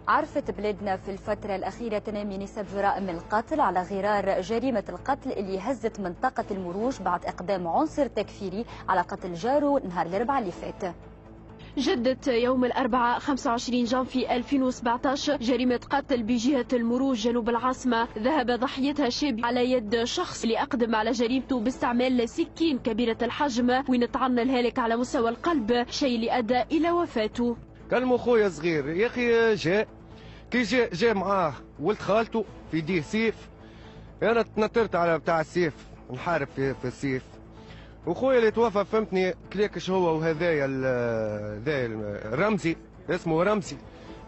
عرفت بلادنا في الفترة الأخيرة تنامي نسب جرائم القتل على غرار جريمة القتل اللي هزت منطقة المروج بعد إقدام عنصر تكفيري على قتل جاره نهار الأربعاء اللي فات. جدت يوم الأربعاء 25 جانفي 2017 جريمة قتل بجهة المروج جنوب العاصمة. ذهب ضحيتها شاب على يد شخص اللي أقدم على جريمته باستعمال سكين كبيرة الحجم وين طعن الهالك على مستوى القلب، شيء اللي أدى إلى وفاته. كلمه خويا صغير يا أخي كي جاء معاه ولد خالته في يديه سيف. أنا تنطرت على بتاع السيف نحارب في السيف، وخويا اللي توفى فهمتني كليكش هو وهذايا رمزي اسمه رمزي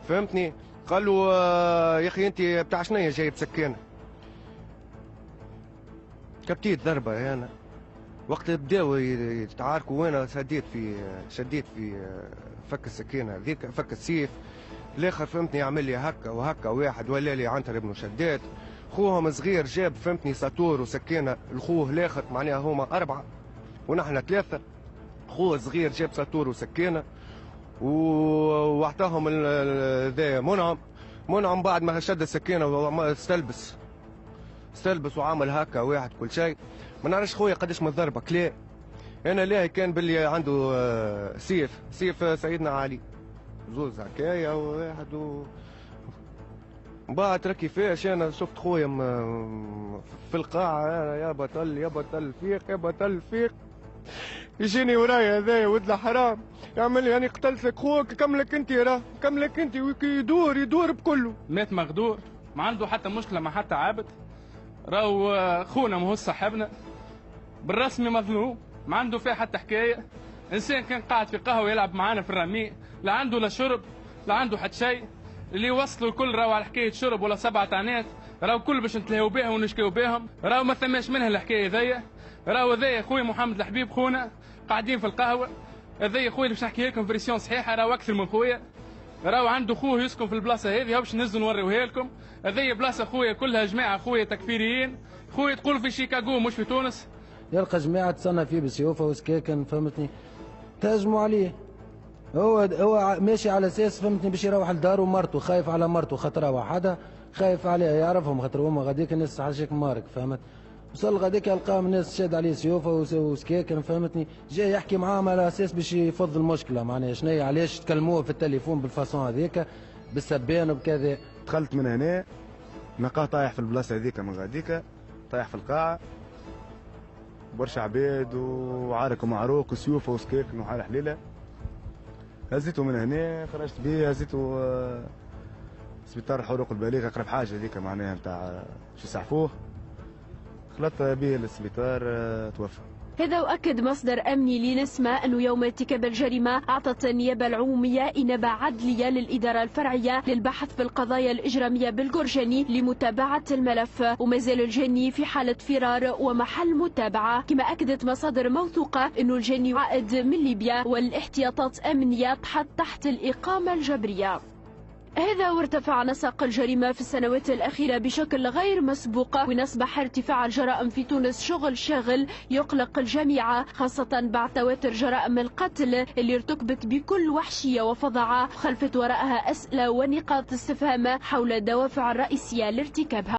فهمتني. قال له يا اخي انت بتاع شنيا جايب سكينه؟ كبتيت ضربه انا وقت بداوا يتعاركوا وانا شديت في فك السكينه هذيك فك السيف. الاخر فهمتني يعمل لي هكا وهكا، واحد ولا لي عنتر ابن شداد. خوهم صغير جاب فهمتني ساطور وسكينه لخوه الاخر، معناها هما 4 ونحن 3. خوه صغير جاب ساطور وسكينه واعطاهم ذا منعم بعد ما شد السكينه استلبس وعمل هكا واحد كل شيء. ما نعرفش خويا قداش من ضربه كلا. انا لا كان باللي عنده سيف سيدنا علي زوز هكايا وواحد بعد ترى كيفاش انا شفت خويا في القاعه أنا يا بطل فيق يجيني ورايا هذايا ولد الحرام يعمل لي يعني قتلت لك خوك كملك انت يدور بكله. مات مغدور ما عنده حتى مشكله مع حتى عابد. راهو خونا ماهوش صاحبنا بالرسمي مظلوم، ما عنده فيها حتى حكايه. انسان كان قاعد في قهوه يلعب معانا في الرميق، لا عنده لا شرب لا عنده حتى شيء. اللي وصلوا الكل راهو على حكايه شرب ولا 7 عنات، راهو الكل باش نتلهوا بهم ونشكيو بهم. راهو ما ثماش منها الحكايه ذيا. راهو ذايا خويا محمد الحبيب خونا قاعدين في القهوه. ذايا خويا اللي باش نحكي لكم فيرسيون صحيحه، راهو اكثر من خويا. راهو عنده خوه يسكن في البلاصه هذه، باش نهزوا نوريوها لكم. هذه بلاصه خويا كلها جماعه خويا تكفيريين. خويا تقول في شيكاغو مش في تونس. يلقى جماعه تصنع فيه بسيوفه وسكاكن فهمتني، تهجموا عليه. هو ماشي على اساس فهمتني باش يروح لداره ومرته، خايف على مرته خاطرها وحدها، خايف عليها يعرفهم خاطر هما غاديك الناس حاجيك مارك فهمت. وصل غاديك يلقاهم الناس شاد عليه سيوفه وسكاكن فهمتني، جاي يحكي معاهم على اساس باش يفض المشكله. معناها شنيا علاش تكلموه في التليفون بالفاسون هذيك بالسبان وبكذا. دخلت من هنا نلقاه طايح في البلاصه هذيك من غاديك، طايح في القاعه برشا عباد وعارك ومعروك وسيوفه وسكاكن وحال حليله. هزيته من هنا خرجت بيه هزيته سبيطار الحروق البالغه اقرب حاجه هذيك معناها نتاع باش يسعفوه. خلطت به للسبيطار توفى. هذا وأكد مصدر أمني لنسمة أنه يوم ارتكاب الجريمة أعطت النيابة العمومية إنابة عدلية للإدارة الفرعية للبحث في القضايا الإجرامية بالجرجاني لمتابعة الملف، وما زال الجاني في حالة فرار ومحل متابعة. كما أكدت مصادر موثوقة أنه الجاني عائد من ليبيا والاحتياطات أمنية تحت الإقامة الجبرية. هذا وارتفع نسق الجريمة في السنوات الأخيرة بشكل غير مسبوق، ونصبح ارتفاع الجرائم في تونس شغل شاغل يقلق الجميع، خاصة بعد تواتر جرائم القتل اللي ارتكبت بكل وحشية وفظاعة، خلفت وراءها أسئلة ونقاط استفهام حول الدوافع الرئيسية لارتكابها.